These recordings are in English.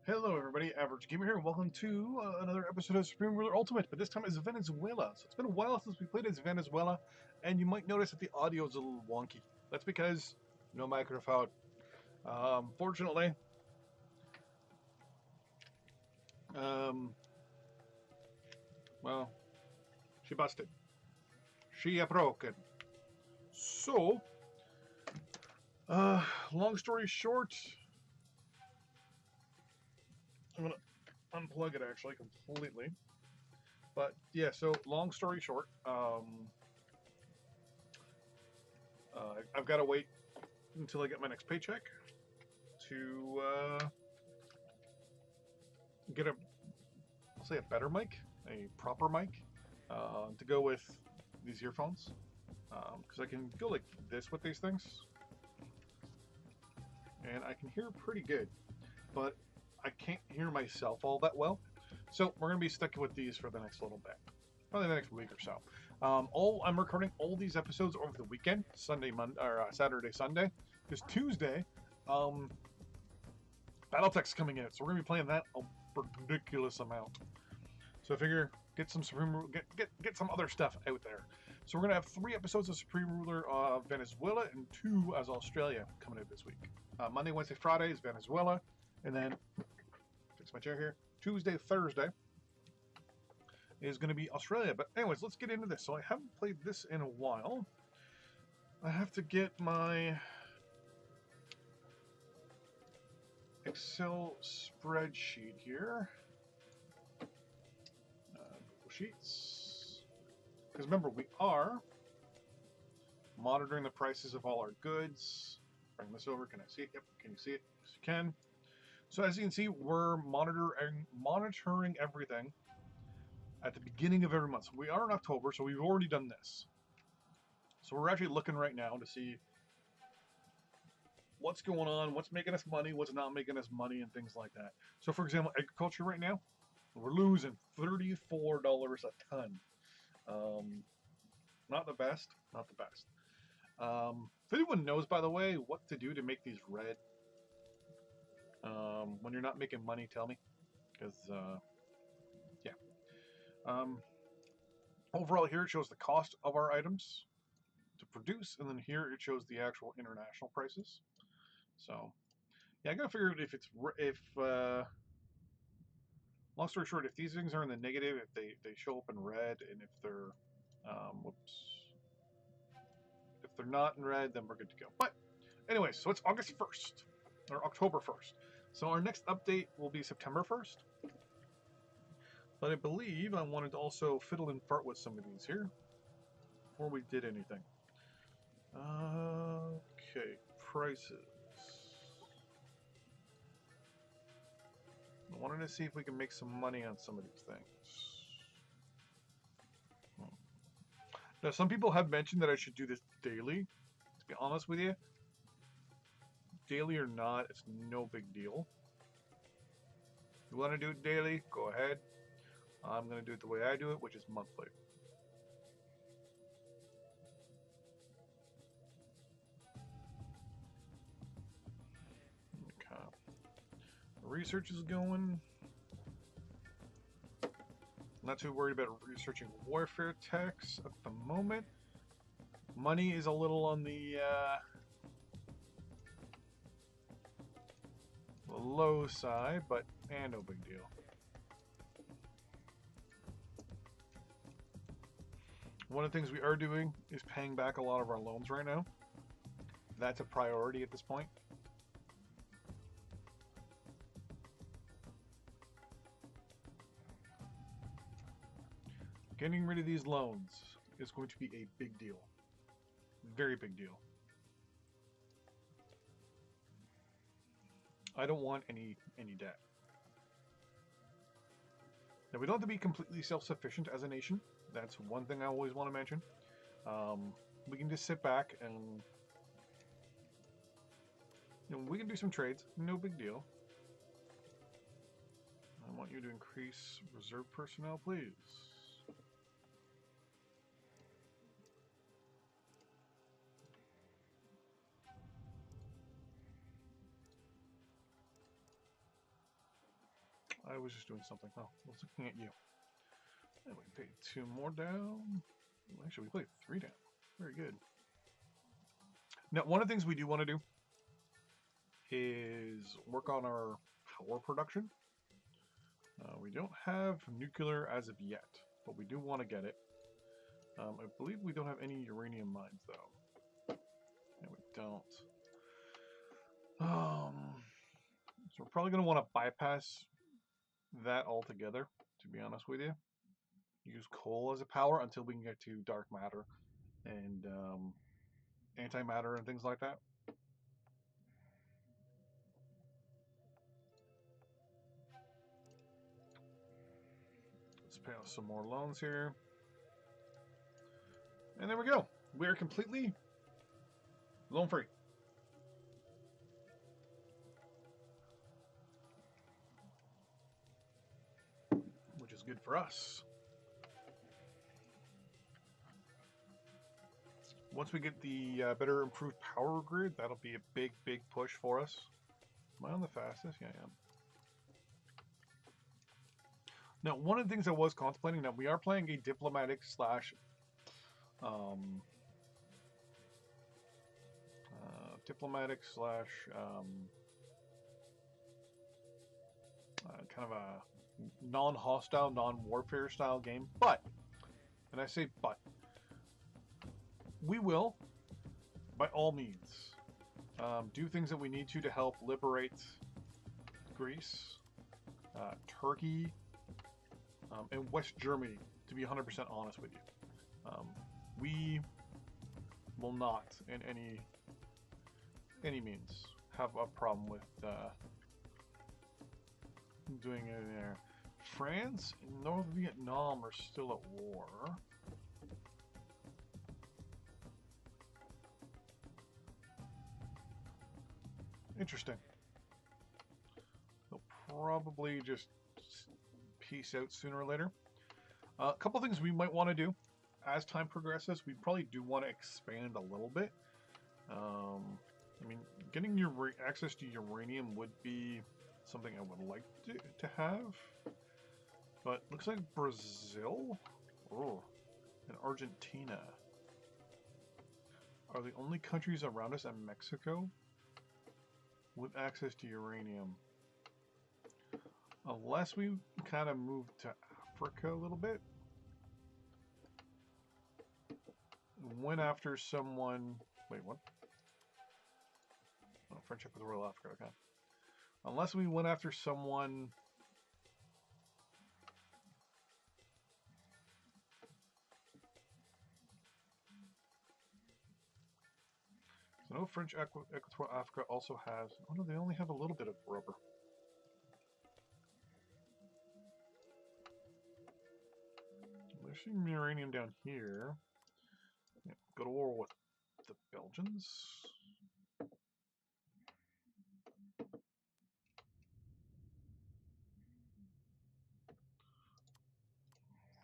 Hello everybody, Average Gamer here, and welcome to another episode of Supreme Ruler Ultimate, but this time it's Venezuela. So it's been a while since we played as Venezuela, and you might notice that the audio is a little wonky. That's because no microphone. Fortunately, well, she busted. She broken. So, long story short, I'm gonna unplug it actually completely. But yeah, so long story short, I've got to wait until I get my next paycheck to get I'll say a better mic, a proper mic, to go with these earphones. Because I can go like this with these things, and I can hear pretty good, but I can't hear myself all that well. So we're going to be sticking with these for the next little bit. Probably the next week or so. I'm recording all these episodes over the weekend, Sunday, Monday, or Saturday, Sunday. Because Tuesday, BattleTech's coming in, so we're gonna be playing that a ridiculous amount. So I figure get some get some other stuff out there. So we're gonna have 3 episodes of Supreme Ruler Venezuela and 2 as Australia coming out this week. Monday, Wednesday, Friday is Venezuela, and then fix my chair here. Tuesday, Thursday is going to be Australia. But anyways, let's get into this. So I haven't played this in a while. I have to get my Excel spreadsheet here. Google Sheets. Because remember, we are monitoring the prices of all our goods. Bring this over. Can I see it? Yep. Can you see it? Yes, you can. So as you can see, we're monitoring everything at the beginning of every month. So we are in October, so we've already done this. So we're actually looking right now to see what's going on, what's making us money, what's not making us money, and things like that. So for example, agriculture right now, we're losing $34 a ton. Not the best, not the best. If anyone knows, by the way, what to do to make these red, when you're not making money, tell me. Because, yeah. Overall, here it shows the cost of our items to produce, and then here it shows the actual international prices. So, yeah, I gotta figure out if long story short, if these things are in the negative, if they show up in red, and if they're, if they're not in red, then we're good to go. But anyway, so it's August 1st, or October 1st. So our next update will be September 1st. But I believe I wanted to also fiddle and fart with some of these here before we did anything. Okay, prices. I wanted to see if we can make some money on some of these things. Now, some people have mentioned that I should do this daily. To be honest with you, daily or not, it's no big deal. You want to do it daily? Go ahead. I'm going to do it the way I do it, which is monthly. Okay. Research is going. Not too worried about researching warfare techs at the moment. Money is a little on the low side, but no big deal. One of the things we are doing is paying back a lot of our loans right now. That's a priority at this point. Getting rid of these loans is going to be a big deal. Very big deal. I don't want any debt. Now, we don't have to be completely self-sufficient as a nation. That's one thing I always want to mention. We can just sit back and we can do some trades. No big deal. I want you to increase reserve personnel, please. I was just doing something. Oh, I was looking at you. And we paid 2 more down. Actually, we played 3 down. Very good. Now, one of the things we do want to do is work on our power production. We don't have nuclear as of yet, but we do want to get it. I believe we don't have any uranium mines, though. And we don't. So we're probably going to want to bypass that altogether, to be honest with you. Use coal as a power until we can get to dark matter and antimatter and things like that. Let's pay off some more loans here. And there we go. We're completely loan free. Which is good for us. Once we get the better improved power grid, that'll be a big, big push for us. Am I on the fastest? Yeah, I am. Now, one of the things I was contemplating, now we are playing a diplomatic slash kind of a non-hostile, non-warfare style game. But, and I say but, we will, by all means, do things that we need to help liberate Greece, Turkey, and West Germany, to be 100% honest with you. We will not, in any means, have a problem with doing it there. France and North Vietnam are still at war. Interesting. They'll probably just peace out sooner or later. A couple things we might want to do as time progresses. We probably do want to expand a little bit. I mean, getting your access to uranium would be something I would like to have. But looks like Brazil and Argentina are the only countries around us, and Mexico, with access to uranium. Unless we kind of move to Africa a little bit. Went after someone... Wait, what? Oh, friendship with Royal Africa, okay. Unless we went after someone... So no, French Equatorial Africa also has... Oh no, they only have a little bit of rubber. There's some uranium down here. Yeah, go to war with the Belgians.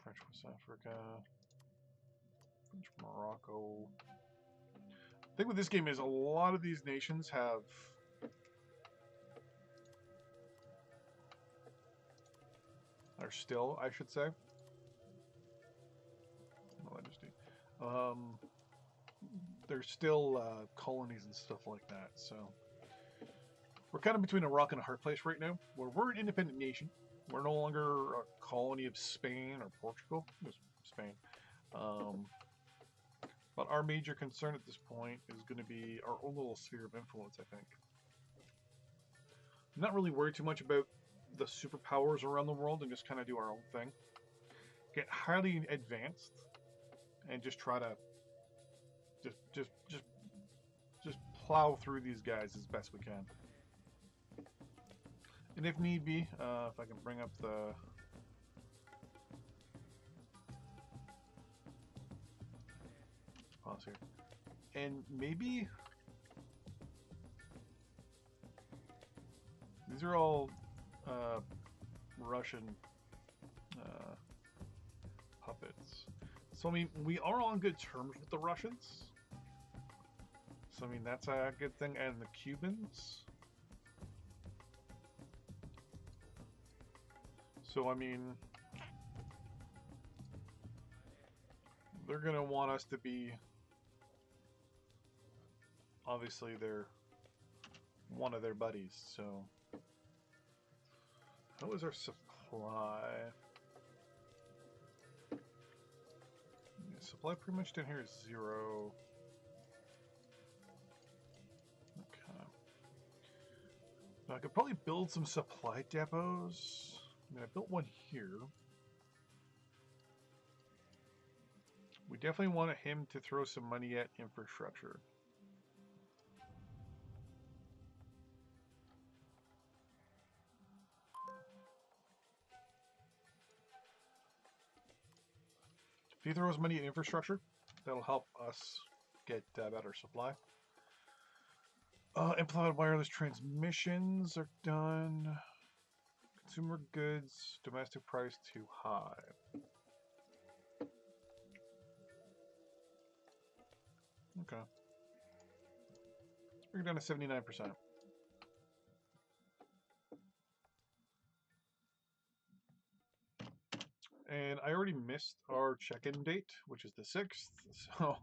French West Africa. French Morocco. The thing with this game is a lot of these nations have are still, I should say. They're still colonies and stuff like that, so we're kind of between a rock and a hard place right now, where we're an independent nation. We're no longer a colony of Spain or Portugal. It was Spain. But our major concern at this point is going to be our own little sphere of influence, I think. I'm not really worried too much about the superpowers around the world and just kind of do our own thing. Get highly advanced and just try to just plow through these guys as best we can. And if need be, if I can bring up the pause here, and maybe these are all Russian puppets. So I mean, we are on good terms with the Russians. So I mean, that's a good thing. And the Cubans. So, I mean, they're going to want us to be, obviously, they're one of their buddies, so. How is our supply? Yeah, supply pretty much down here is 0. Okay. Now I could probably build some supply depots. I mean, I built one here. We definitely want him to throw some money at infrastructure. If he throws money at infrastructure, that'll help us get better supply. Implemented wireless transmissions are done. Consumer goods, domestic price too high. Okay. Let's bring it down to 79%. And I already missed our check-in date, which is the 6th, so...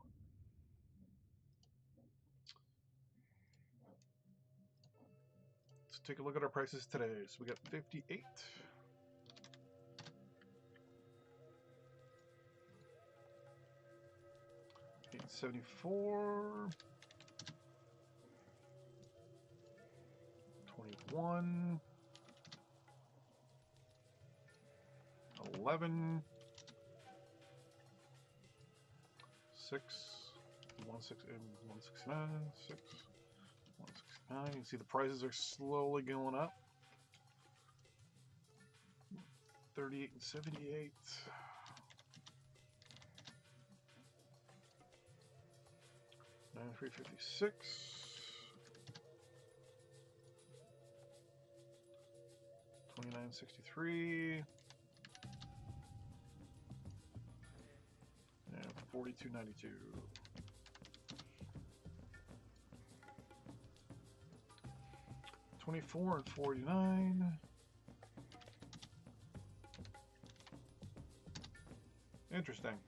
Let's take a look at our prices today. So we got 58. 874. 21. 11. 6. 169. 6. 169. You can see the prices are slowly going up. 38 and 78. 9356. 2963. And 4292. 24 and 49. Interesting.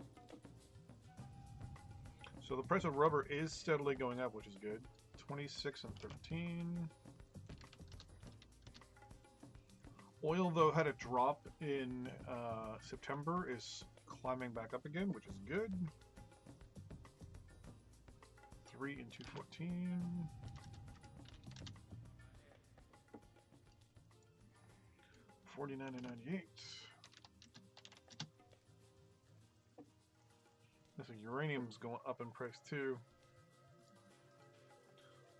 So the price of rubber is steadily going up, which is good. 26 and 13. Oil, though, had a drop in September, is climbing back up again, which is good. 3 and 214. 49 and 98. This uranium's going up in price too.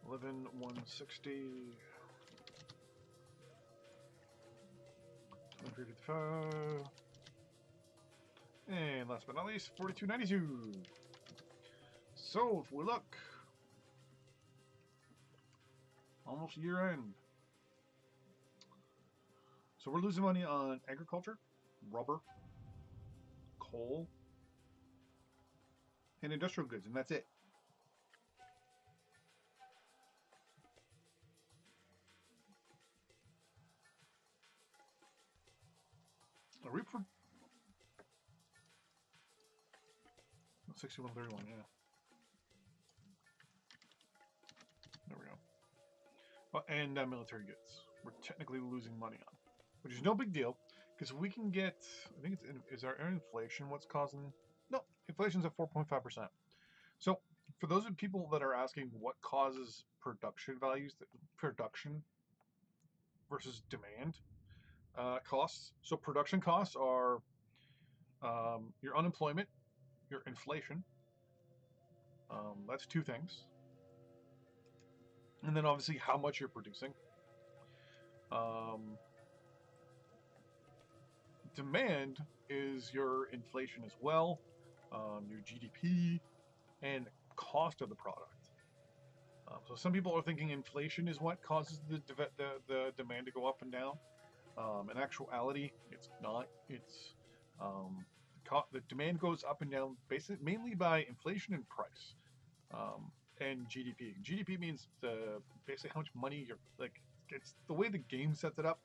11 160. 2355. And last but not least, 4292. So if we look, almost year end. So we're losing money on agriculture, rubber, coal, and industrial goods, and that's it. Are we for 6131? Yeah. There we go. Well, and military goods. We're technically losing money on, which is no big deal because we can get. I think it's is our inflation what's causing. No, inflation's at 4.5%. So for those of people that are asking what causes production values, production versus demand costs. So production costs are your unemployment, your inflation. That's two things. And then obviously how much you're producing. Demand is your inflation as well, your GDP, and cost of the product. So some people are thinking inflation is what causes the demand to go up and down. In actuality, it's not. It's the demand goes up and down basically mainly by inflation and price, and GDP. GDP means basically how much money you're like. It's the way the game sets it up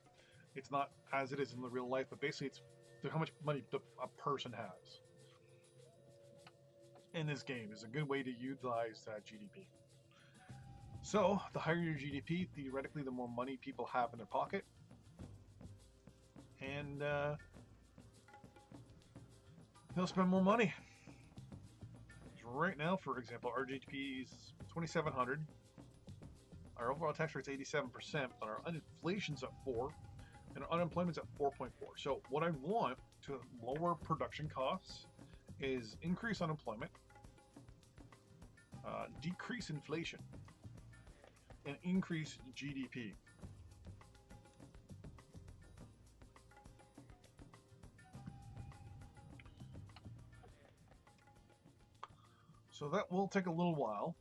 It's not as it is in the real life, but basically it's how much money a person has in this game is a good way to utilize GDP. So the higher your GDP, theoretically, the more money people have in their pocket, and they'll spend more money. So right now, for example, our GDP is 2,700. Our overall tax rate's 87%, but our inflation's at 4, and our unemployment's at 4.4. So what I want to lower production costs is increase unemployment, decrease inflation, and increase GDP. So that will take a little while.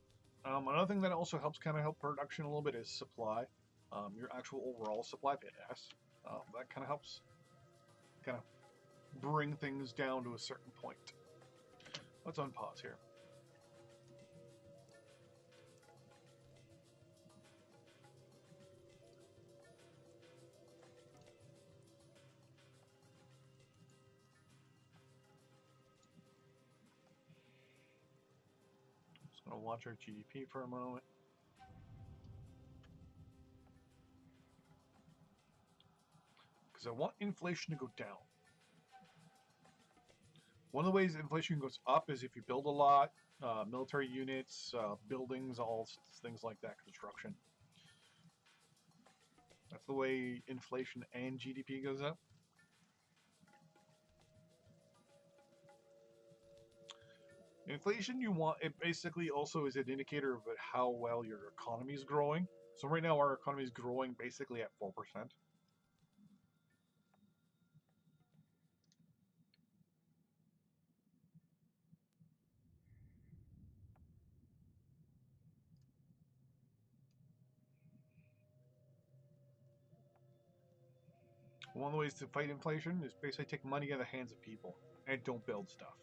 Another thing that also helps help production a little bit is supply. Your actual overall supply base. That kind of helps bring things down to a certain point. Let's unpause here. Just going to watch our GDP for a moment. Because I want inflation to go down. One of the ways inflation goes up is if you build a lot, military units, buildings, all things like that, construction. That's the way inflation and GDP goes up. Inflation, it basically also is an indicator of how well your economy is growing. So right now our economy is growing basically at 4%. One of the ways to fight inflation is basically take money out of the hands of people and don't build stuff.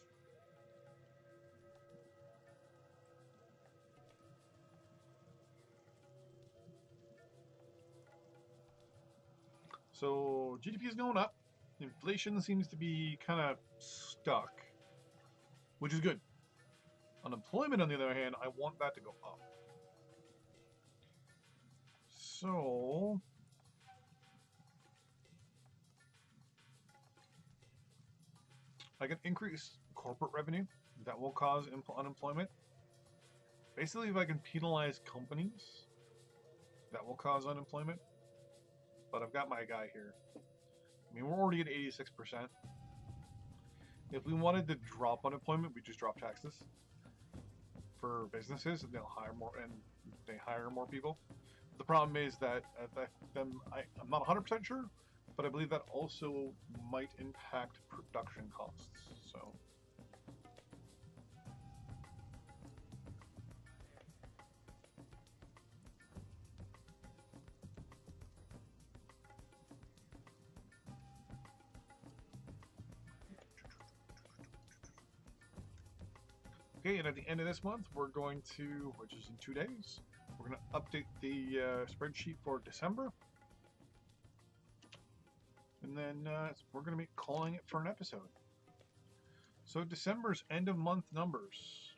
So GDP is going up. Inflation seems to be kind of stuck, which is good. Unemployment, on the other hand, I want that to go up. So I can increase corporate revenue. That will cause unemployment. Basically, if I can penalize companies, that will cause unemployment. But I've got my guy here. I mean, we're already at 86%. If we wanted to drop unemployment, we just drop taxes for businesses, and they'll hire more, and they hire more people. The problem is that I'm not 100% sure, but I believe that also might impact production costs. So. Okay, and at the end of this month, we're going to, which is in 2 days, we're going to update the spreadsheet for December. And then we're going to be calling it for an episode. So December's end of month numbers.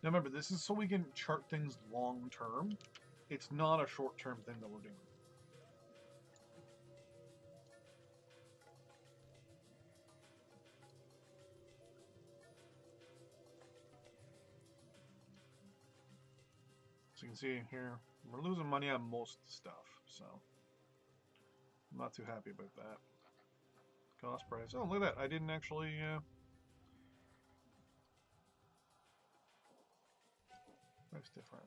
Now remember, this is so we can chart things long term. It's not a short term thing that we're doing. So you can see here, we're losing money on most stuff, so I'm not too happy about that. Cost price. Oh, look at that. I didn't actually... price difference.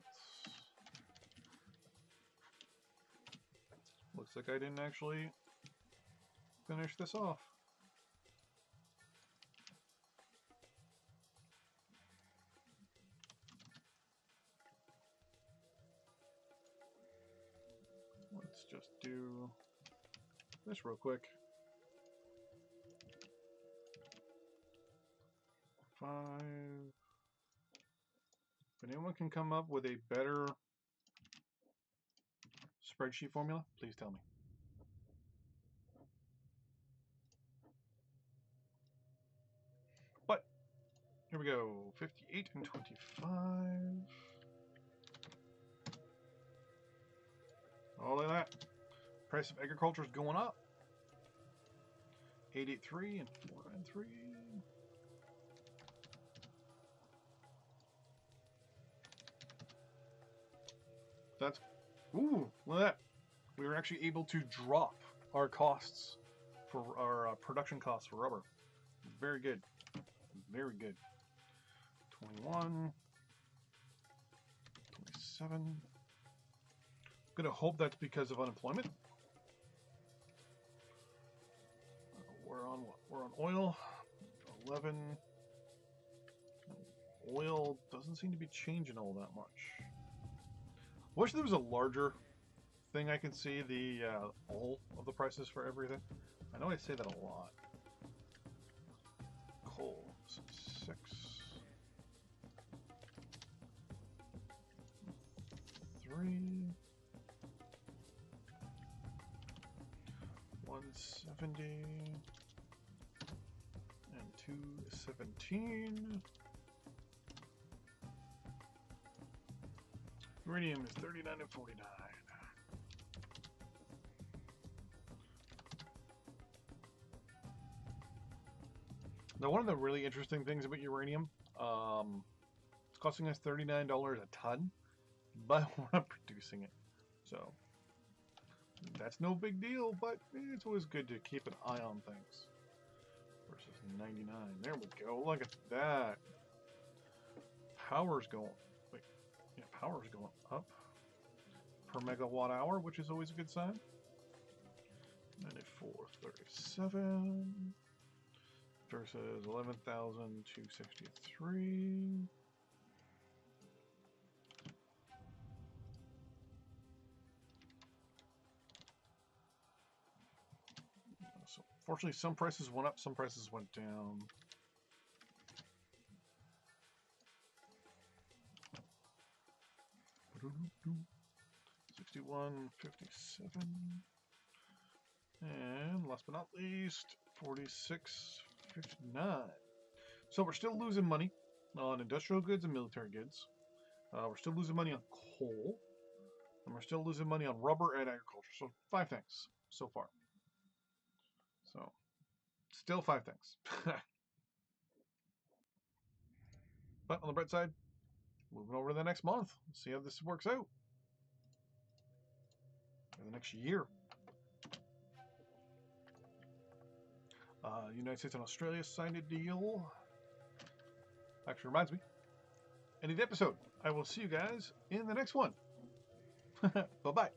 Looks like I didn't actually finish this off. Let's just do this real quick. 5. If anyone can come up with a better spreadsheet formula, please tell me. Here we go. 58 and 25. Oh, look at that. Price of agriculture is going up. 883 and 493. That's, ooh, look at that. We were actually able to drop our costs for our production costs for rubber. Very good. Very good. 21. 27. Gonna hope that's because of unemployment. We're on what? We're on oil. 11. Oil doesn't seem to be changing all that much. Wish there was a larger thing I can see the all of the prices for everything. I know I say that a lot. Coal 6. 3. 170 and 217. Uranium is 39 and 49. Now, one of the really interesting things about uranium, it's costing us $39 a ton, but we're not producing it. So that's no big deal, but it's always good to keep an eye on things. Versus 99. There we go. Look at that. Power's going. Wait. Yeah, power's going up per megawatt hour, which is always a good sign. 94.37 versus 11,263. So, fortunately, some prices went up, some prices went down. $61.57. And last but not least, $46.59. So we're still losing money on industrial goods and military goods. We're still losing money on coal. And we're still losing money on rubber and agriculture. So 5 things so far. So, still 5 things. But on the bright side, moving over to the next month. See how this works out. For the next year. United States and Australia signed a deal. Actually reminds me. End of the episode. I will see you guys in the next one. Bye-bye.